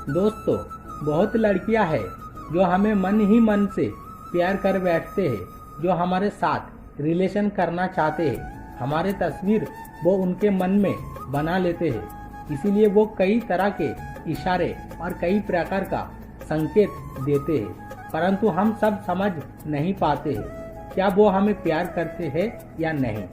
दोस्तों, बहुत लड़कियां हैं जो हमें मन ही मन से प्यार कर बैठते हैं, जो हमारे साथ रिलेशन करना चाहते हैं। हमारे तस्वीर वो उनके मन में बना लेते हैं, इसीलिए वो कई तरह के इशारे और कई प्रकार का संकेत देते हैं, परंतु हम सब समझ नहीं पाते हैं क्या वो हमें प्यार करते हैं या नहीं।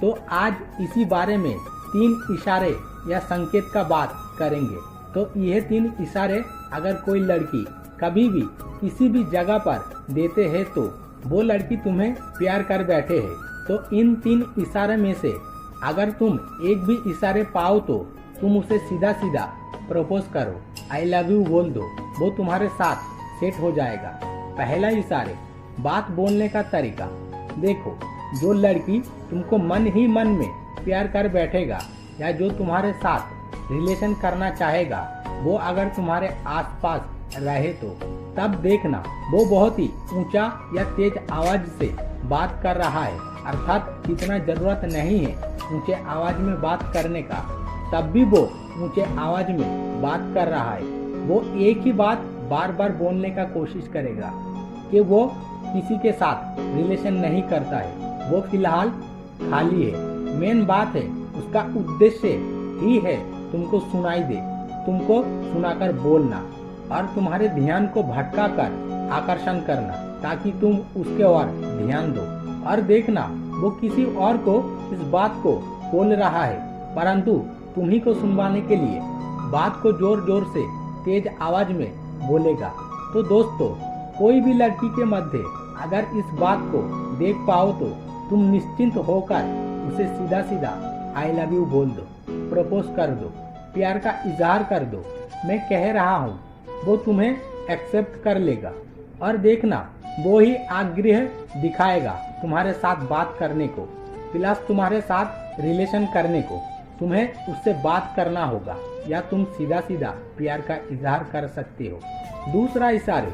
तो आज इसी बारे में 3 इशारे या संकेत का बात करेंगे। तो यह 3 इशारे अगर कोई लड़की कभी भी किसी भी जगह पर देते हैं तो वो लड़की तुम्हें प्यार कर बैठे है। तो इन 3 इशारे में से अगर तुम एक भी इशारे पाओ तो तुम उसे सीधा सीधा प्रपोज करो, आई लव यू बोल दो, वो तुम्हारे साथ सेट हो जाएगा। पहला इशारे, बात बोलने का तरीका। देखो, जो लड़की तुमको मन ही मन में प्यार कर बैठेगा या जो तुम्हारे साथ रिलेशन करना चाहेगा, वो अगर तुम्हारे आसपास रहे तो तब देखना वो बहुत ही ऊंचा या तेज आवाज से बात कर रहा है। अर्थात इतना जरूरत नहीं है ऊंचे आवाज में बात करने का, तब भी वो ऊंचे आवाज में बात कर रहा है। वो एक ही बात बार बार बोलने का कोशिश करेगा कि वो किसी के साथ रिलेशन नहीं करता है, वो फिलहाल खाली है। मेन बात है उसका उद्देश्य ही है तुमको सुनाई दे, तुमको सुनाकर बोलना और तुम्हारे ध्यान को भटका कर आकर्षण करना, ताकि तुम उसके ओर ध्यान दो। और देखना वो किसी और को इस बात को बोल रहा है, परंतु तुम्ही को सुनवाने के लिए बात को जोर जोर से तेज आवाज में बोलेगा। तो दोस्तों, कोई भी लड़की के मध्य अगर इस बात को देख पाओ तो तुम निश्चिंत होकर उसे सीधा सीधा आई लव यू बोल दो, प्रपोज कर दो, प्यार का इजहार कर दो। मैं कह रहा हूँ वो तुम्हें एक्सेप्ट कर लेगा और देखना वो ही आग्रह दिखाएगा तुम्हारे साथ बात करने को, प्लस तुम्हारे साथ रिलेशन करने को। तुम्हें उससे बात करना होगा या तुम सीधा सीधा प्यार का इजहार कर सकते हो। दूसरा इशारे,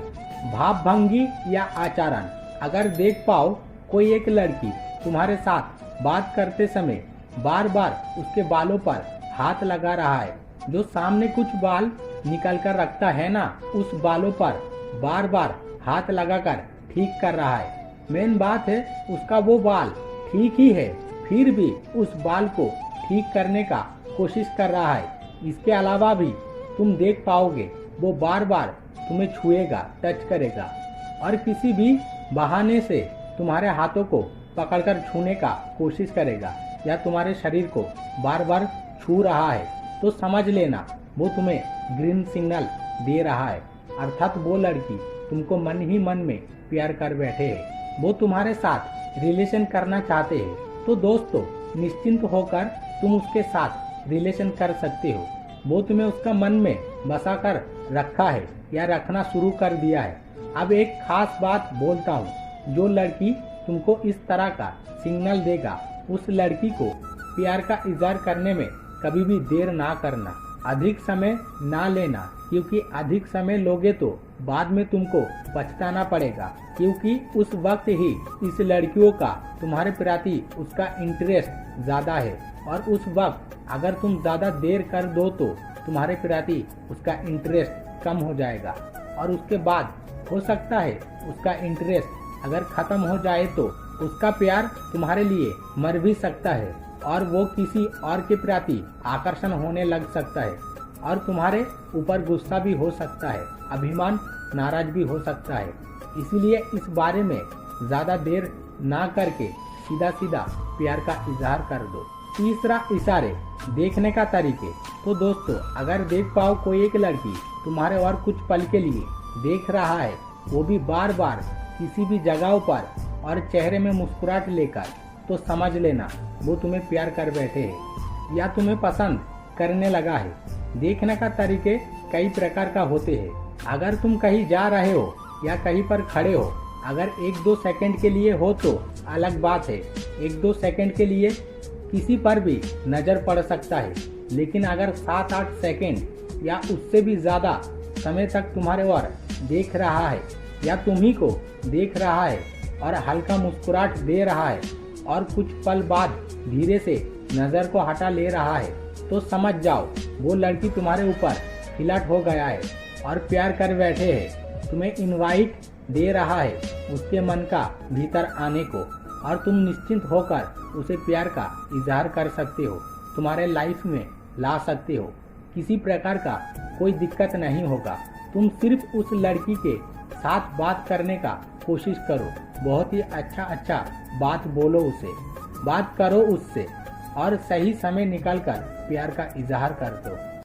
भाव भंगी या आचरण। अगर देख पाओ कोई एक लड़की तुम्हारे साथ बात करते समय बार बार उसके बालों पर हाथ लगा रहा है, जो सामने कुछ बाल निकल कर रखता है ना, उस बालों पर बार बार हाथ लगाकर ठीक कर रहा है। मेन बात है उसका वो बाल ठीक ही है, फिर भी उस बाल को ठीक करने का कोशिश कर रहा है। इसके अलावा भी तुम देख पाओगे वो बार बार तुम्हें छुएगा, टच करेगा और किसी भी बहाने से तुम्हारे हाथों को पकड़कर छूने का कोशिश करेगा या तुम्हारे शरीर को बार बार छू रहा है। तो समझ लेना वो तुम्हें ग्रीन सिग्नल दे रहा है, अर्थात वो लड़की तुमको मन ही मन में प्यार कर बैठे है, वो तुम्हारे साथ रिलेशन करना चाहते हैं। तो दोस्तों, निश्चिंत होकर तुम उसके साथ रिलेशन कर सकते हो। वो तुम्हें उसका मन में बसा कर रखा है या रखना शुरू कर दिया है। अब एक खास बात बोलता हूँ, जो लड़की तुमको इस तरह का सिग्नल देगा उस लड़की को प्यार का इजहार करने में कभी भी देर ना करना, अधिक समय ना लेना, क्योंकि अधिक समय लोगे तो बाद में तुमको पछताना पड़ेगा, क्योंकि उस वक्त ही इस लड़कियों का तुम्हारे प्रति उसका इंटरेस्ट ज्यादा है और उस वक्त अगर तुम ज्यादा देर कर दो तो तुम्हारे प्रति उसका इंटरेस्ट कम हो जाएगा और उसके बाद हो सकता है उसका इंटरेस्ट अगर खत्म हो जाए तो उसका प्यार तुम्हारे लिए मर भी सकता है और वो किसी और के प्रति आकर्षण होने लग सकता है और तुम्हारे ऊपर गुस्सा भी हो सकता है, अभिमान नाराज भी हो सकता है। इसीलिए इस बारे में ज्यादा देर ना करके सीधा सीधा प्यार का इजहार कर दो। तीसरा इशारे, देखने का तरीके। तो दोस्तों, अगर देख पाओ कोई एक लड़की तुम्हारे और कुछ पल के लिए देख रहा है, वो भी बार बार किसी भी जगहों पर और चेहरे में मुस्कुराहट लेकर, तो समझ लेना वो तुम्हें प्यार कर बैठे हैं या तुम्हें पसंद करने लगा है। देखने का तरीके कई प्रकार का होते हैं। अगर तुम कहीं जा रहे हो या कहीं पर खड़े हो, अगर 1-2 सेकंड के लिए हो तो अलग बात है, 1-2 सेकंड के लिए किसी पर भी नजर पड़ सकता है, लेकिन अगर 7-8 सेकंड या उससे भी ज्यादा समय तक तुम्हारे ओर देख रहा है या तुम्ही को देख रहा है और हल्का मुस्कुराहट दे रहा है और कुछ पल बाद धीरे से नजर को हटा ले रहा है, तो समझ जाओ वो लड़की तुम्हारे ऊपर फ्लर्ट हो गया है और प्यार कर बैठे हैं, तुम्हें इनवाइट दे रहा है उसके मन का भीतर आने को, और तुम निश्चिंत होकर उसे प्यार का इजहार कर सकते हो, तुम्हारे लाइफ में ला सकते हो। किसी प्रकार का कोई दिक्कत नहीं होगा। तुम सिर्फ उस लड़की के साथ बात करने का कोशिश करो, बहुत ही अच्छा बात बोलो उसे, बात करो उससे और सही समय निकालकर प्यार का इजहार कर दो।